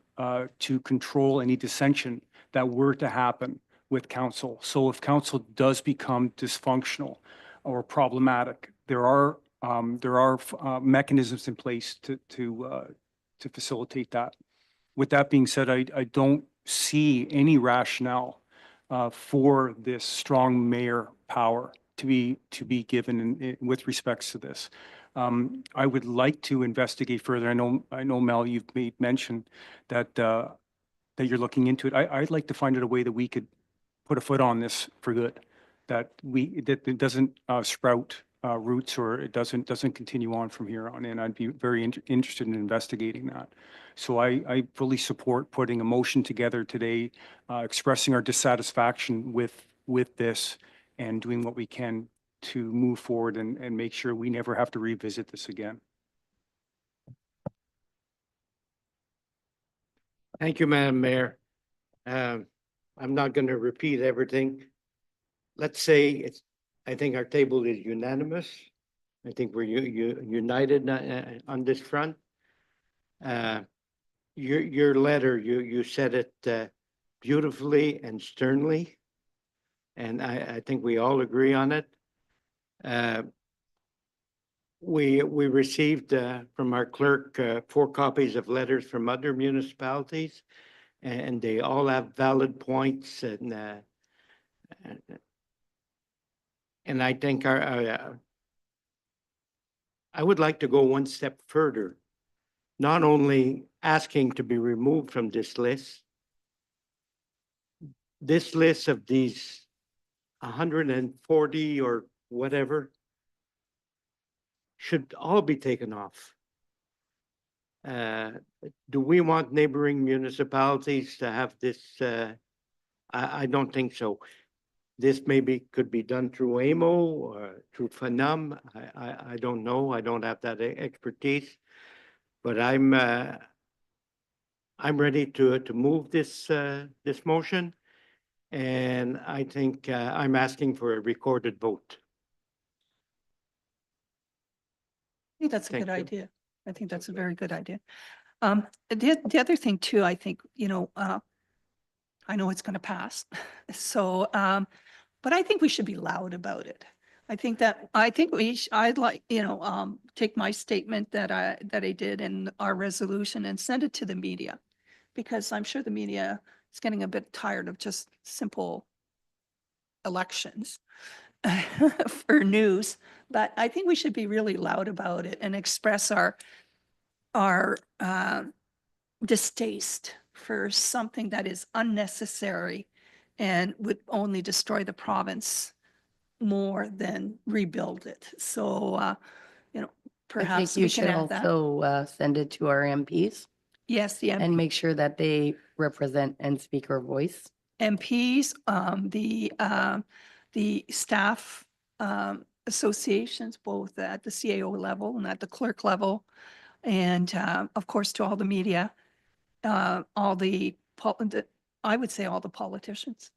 control any dissension that were to happen with council. So if council does become dysfunctional or problematic, there are mechanisms in place to facilitate that. With that being said, I don't see any rationale for this strong mayor power to be given with respects to this. I would like to investigate further. I know Mel, you've made mention that you're looking into it. I'd like to find out a way that we could put a foot on this for good, that it doesn't sprout roots or it doesn't continue on from here on in. I'd be very interested in investigating that. So I fully support putting a motion together today, expressing our dissatisfaction with this and doing what we can to move forward and make sure we never have to revisit this again. Thank you, Madam Mayor. I'm not going to repeat everything. Let's say I think our table is unanimous. I think we're united on this front. Your letter, you said it beautifully and sternly, and I think we all agree on it. We received from our clerk 4 copies of letters from other municipalities, and they all have valid points, and I think I would like to go one step further, not only asking to be removed from this list of these 140 or whatever should all be taken off. Do we want neighboring municipalities to have this? I don't think so. This maybe could be done through AMO or through FANUM. I don't know. I don't have that expertise, but I'm ready to move this motion, and I think I'm asking for a recorded vote. I think that's a Thank good you. idea. I think that's a very good idea. The other thing too, I think, I know it's going to pass. So, but I think we should be loud about it. I'd like, take my statement that I did in our resolution and send it to the media, because I'm sure the media is getting a bit tired of just simple elections for news. But I think we should be really loud about it and express our distaste for something that is unnecessary and would only destroy the province more than rebuild it. So, I perhaps think you we can should add that. also send it to our MPs Yes, the and make sure that they represent and speak our voice. MPs, the staff associations, both at the CAO level and at the clerk level, and of course to all the media, I would say all the politicians.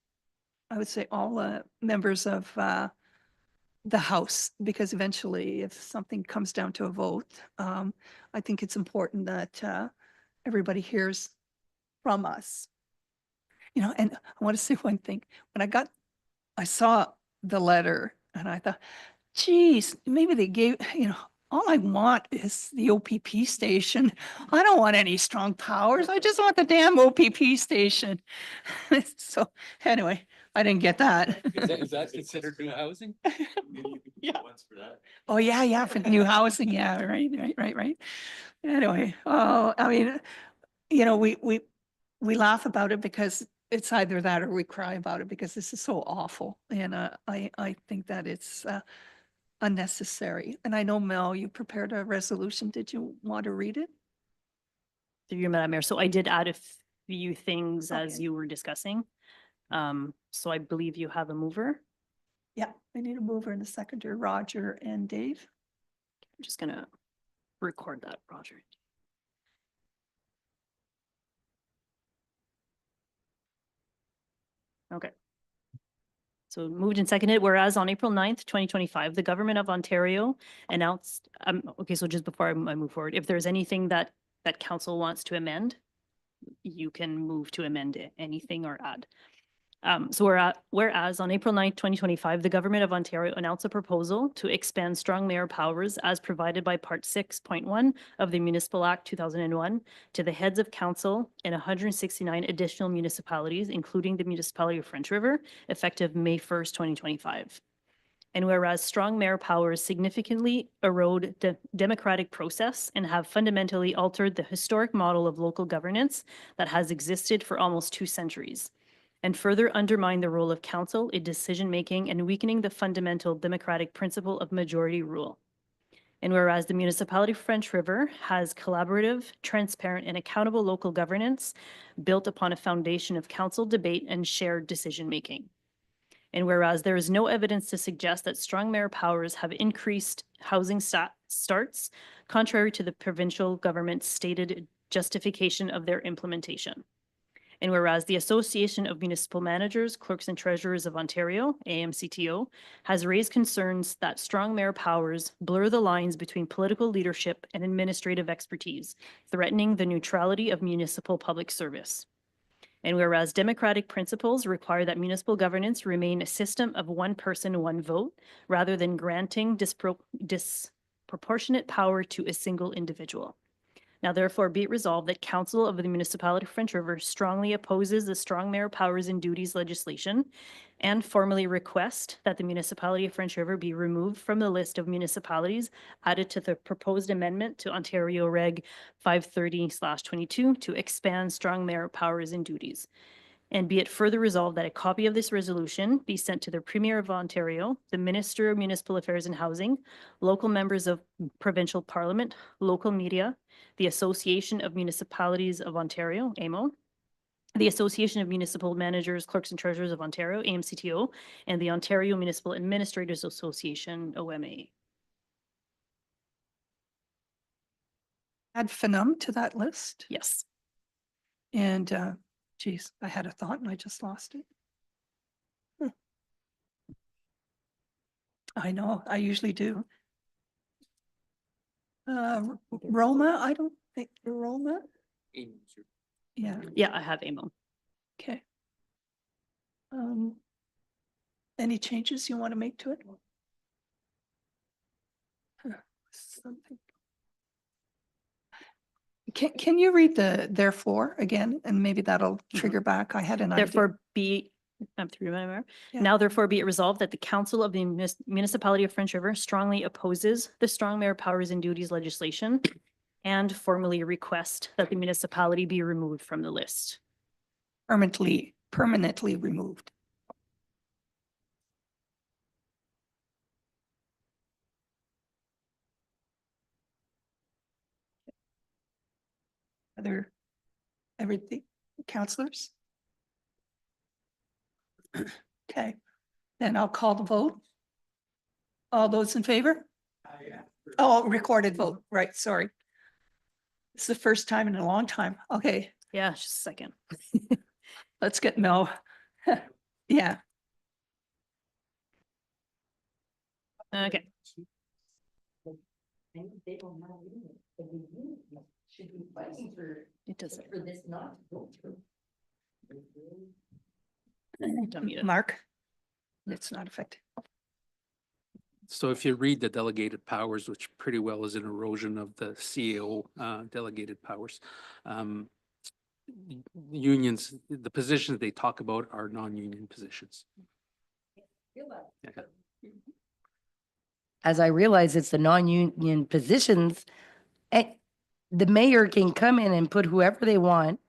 I would say all the members of the House, because eventually if something comes down to a vote, I think it's important that everybody hears from us. And I want to say one thing. When I saw the letter and I thought, geez, maybe they gave, all I want is the OPP station. I don't want any strong powers. I just want the damn OPP station. So anyway, I didn't get that. Is that considered new housing? Yeah. Oh, yeah, yeah, for new housing. Yeah, right. Anyway, oh, I mean, you know, we laugh about it because it's either that or we cry about it because this is so awful. And I think that it's unnecessary. And I know, Mel, you prepared a resolution. Did you want to read it? Through you, Madam Mayor. So I did add a few things as Okay. you were discussing. So I believe you have a mover. Yeah, I need a mover and a seconder, Roger and Dave. I'm just gonna record that, Roger. Okay. So moved and seconded, whereas on April 9th, 2025, the government of Ontario announced, okay, so just before I move forward, if there's anything that council wants to amend, you can move to amend anything or add. So whereas on April 9th, 2025, the government of Ontario announced a proposal to expand strong mayor powers as provided by Part 6.1 of the Municipal Act 2001 to the heads of council in 169 additional municipalities, including the municipality of French River, effective May 1st, 2025. And whereas strong mayor powers significantly erode the democratic process and have fundamentally altered the historic model of local governance that has existed for almost 2 centuries, and further undermine the role of council in decision-making and weakening the fundamental democratic principle of majority rule. And whereas the municipality of French River has collaborative, transparent, and accountable local governance built upon a foundation of council debate and shared decision-making. And whereas there is no evidence to suggest that strong mayor powers have increased housing starts, contrary to the provincial government's stated justification of their implementation. And whereas the Association of Municipal Managers, Clerks and Treasurers of Ontario, AMCTO, has raised concerns that strong mayor powers blur the lines between political leadership and administrative expertise, threatening the neutrality of municipal public service. And whereas democratic principles require that municipal governance remain a system of one person, one vote, rather than granting disproportionate power to a single individual. Now therefore be it resolved that Council of the Municipality of French River strongly opposes the strong mayor powers and duties legislation and formally request that the municipality of French River be removed from the list of municipalities added to the proposed amendment to Ontario Reg 530/22 to expand strong mayor powers and duties. And be it further resolved that a copy of this resolution be sent to the Premier of Ontario, the Minister of Municipal Affairs and Housing, local members of provincial parliament, local media, the Association of Municipalities of Ontario, AMO, the Association of Municipal Managers, Clerks and Treasurers of Ontario, AMCTO, and the Ontario Municipal Administrators Association, OMA. Add Phenom to that list. Yes. And geez, I had a thought and I just lost it. I know, I usually do. Roma, I don't think Roma. Yeah, Yeah, I have AMO. okay. Any changes you want to make to it? Something. Can you read the therefore again, and maybe that'll trigger back? I had an idea. Therefore be, I'm through, Madam Mayor. Yeah. Now therefore be it resolved that the Council of the Municipality of French River strongly opposes the strong mayor powers and duties legislation and formally request that the municipality be removed from the list. Permanently removed. Everything, councillors? Okay, then I'll call the vote. All those in favor? Oh, recorded vote, right, sorry. It's the first time in a long time. Okay, Yeah, just a second. let's get Mel. Yeah, Okay. It doesn't. Don't need it. Mark? It's not affected. So if you read the delegated powers, which pretty well is an erosion of the CEO delegated powers, unions, the positions they talk about are non-union positions. Yeah. As I realize it's the non-union positions, eh, the mayor can come in and put whoever they want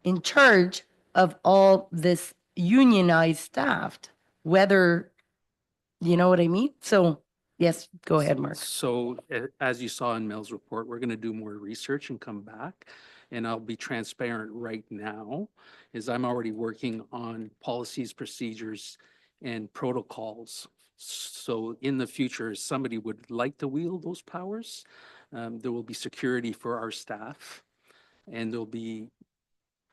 in charge of all this unionized staff, whether, you know what I mean? So, yes, go ahead, Mark. So as you saw in Mel's report, we're going to do more research and come back. And I'll be transparent right now, is I'm already working on policies, procedures, and protocols. So in the future, if somebody would like to wield those powers, there will be security for our staff. And there'll be,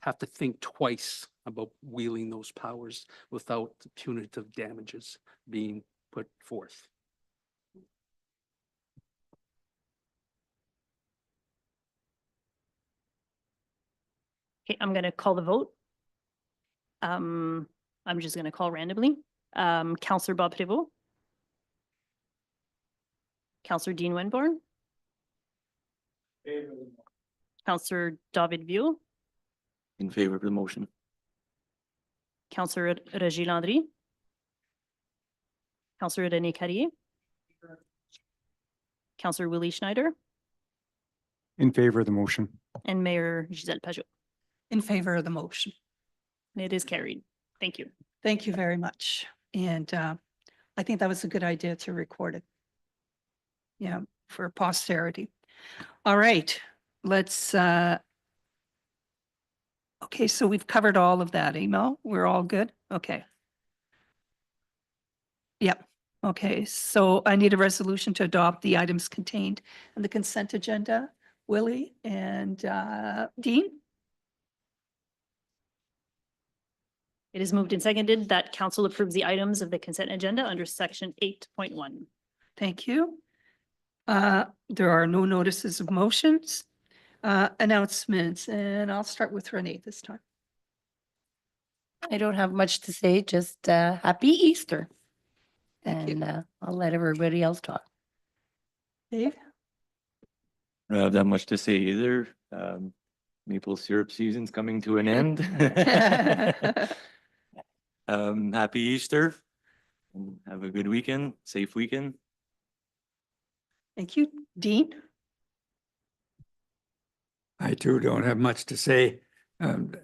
have to think twice about wielding those powers without punitive damages being put forth. Okay, I'm gonna call the vote. I'm just gonna call randomly. Counselor Bob Prévost. Counselor Dean Winborn. Counselor David View. In favor of the motion. Counselor Regis Landry. Counselor René Carrier. Counselor Willie Schneider In favor of the motion. and Mayor Giselle Pajot. In favor of the motion. And it is carried. Thank you. Thank you very much. And I think that was a good idea to record it. Yeah, for posterity. All right, let's, okay, so we've covered all of that, email. We're all good? Okay. Yep. Okay, so I need a resolution to adopt the items contained in the consent agenda. Willie and Dean? It is moved and seconded that council approves the items of the consent agenda under section 8.1. Thank you. There are no notices of motions, announcements, and I'll start with Renee this time. I don't have much to say, just happy Easter. Thank you. And I'll let everybody else talk. Dave? I don't have that much to say either. Maple syrup season's coming to an end. Happy Easter. And have a good weekend, safe weekend. Thank you. Dean? I too don't have much to say. And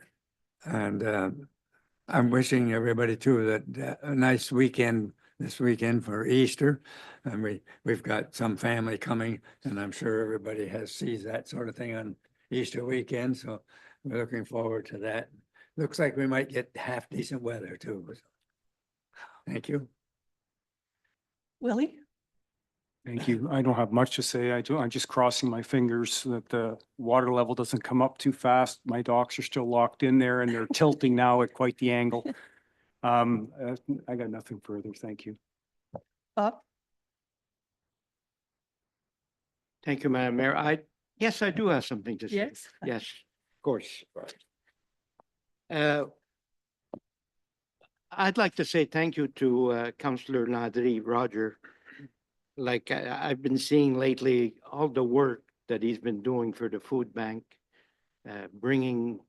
I'm wishing everybody too that a nice weekend this weekend for Easter. And we've got some family coming, and I'm sure everybody sees that sort of thing on Easter weekend. So we're looking forward to that. Looks like we might get half decent weather too. Thank you. Willie? Thank you. I don't have much to say. I'm just crossing my fingers that the water level doesn't come up too fast. My docks are still locked in there and they're tilting now at quite the angle. I got nothing further. Thank you. Bob? Thank you, Madam Mayor. Yes, I do have something to say. Yes? Yes, of course. I'd like to say thank you to Councillor Landry, Roger. Like I've been seeing lately, all the work that he's been doing for the food bank, bringing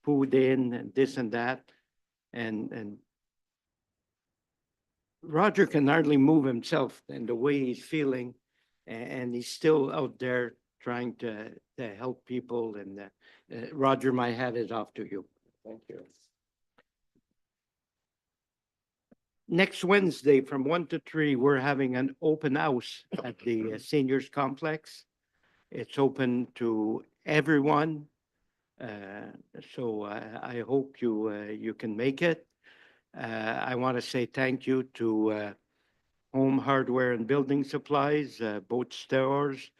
food in and this and that. And Roger can hardly move himself and the way he's feeling. And he's still out there trying to help people. And Roger, my hat is off to you. Thank you. Next Wednesday from 1 to 3, we're having an open house at the seniors complex. It's open to everyone. So I hope you can make it. I want to say thank you to Home Hardware and Building Supplies, both stores.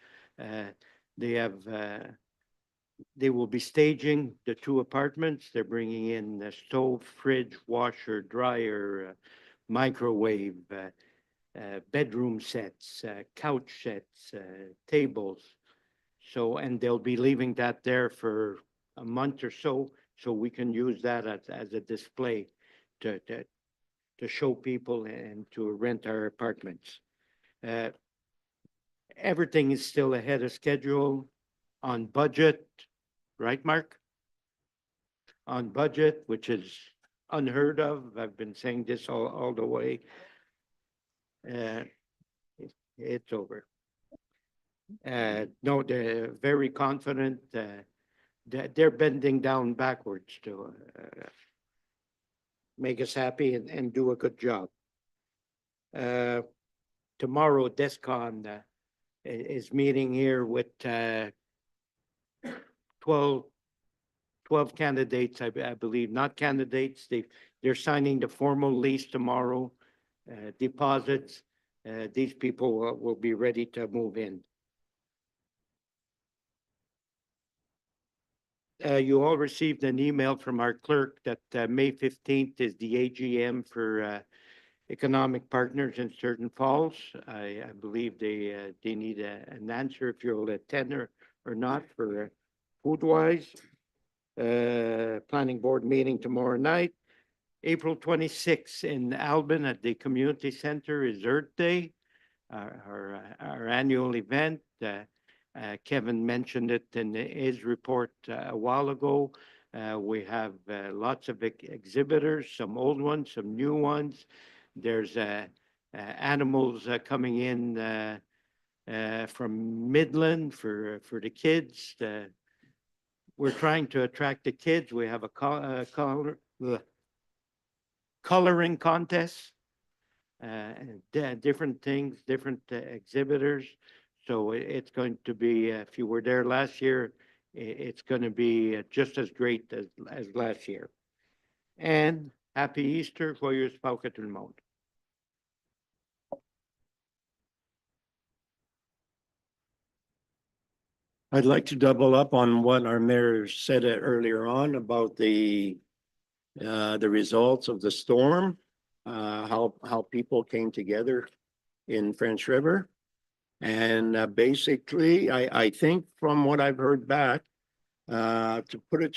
They will be staging the 2 apartments. They're bringing in the stove, fridge, washer, dryer, microwave, bedroom sets, couch sets, tables. So, and they'll be leaving that there for a month or so we can use that as a display to show people and to rent our apartments. Everything is still ahead of schedule, on budget, right, Mark? on budget, which is unheard of. I've been saying this all the way. It's over. No, they're very confident, that they're bending down backwards to, make us happy and do a good job. Tomorrow, DESCON, is meeting here with, 12 candidates, I believe, not candidates. They're signing the formal lease tomorrow, deposits. These people will be ready to move in. You all received an email from our clerk that May 15th is the AGM for Economic Partners in Certain Falls. I believe they need an answer if you'll attend or not for food-wise. Planning board meeting tomorrow night. April 26th in Albin at the community center is Earth Day, our annual event. Kevin mentioned it in his report a while ago. We have lots of exhibitors, some old ones, some new ones. There's animals coming in from Midland for the kids. We're trying to attract the kids. We have a coloring contest, different things, different exhibitors. So it's going to be, if you were there last year, it's going to be just as great as last year. And happy Easter, joyeux Pâques à tout le monde. I'd like to double up on what our mayor said earlier on about the results of the storm, how people came together in French River. And basically, I think from what I've heard back, to put it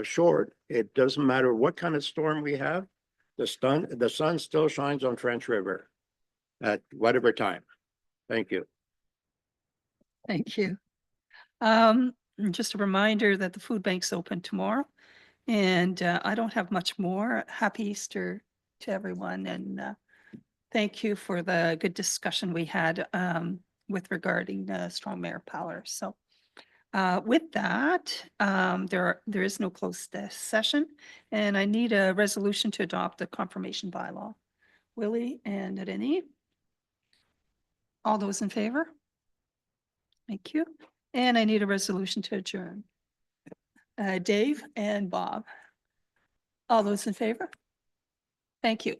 short, it doesn't matter what kind of storm we have, the sun still shines on French River at whatever time. Thank you. Thank you. Just a reminder that the food bank's open tomorrow. And I don't have much more. Happy Easter to everyone. And thank you for the good discussion we had with regarding strong mayor power. So with that, there is no closed session. And I need a resolution to adopt the confirmation bylaw. Willie and Irene? All those in favor? Thank you. And I need a resolution to adjourn. Dave and Bob. All those in favor? Thank you.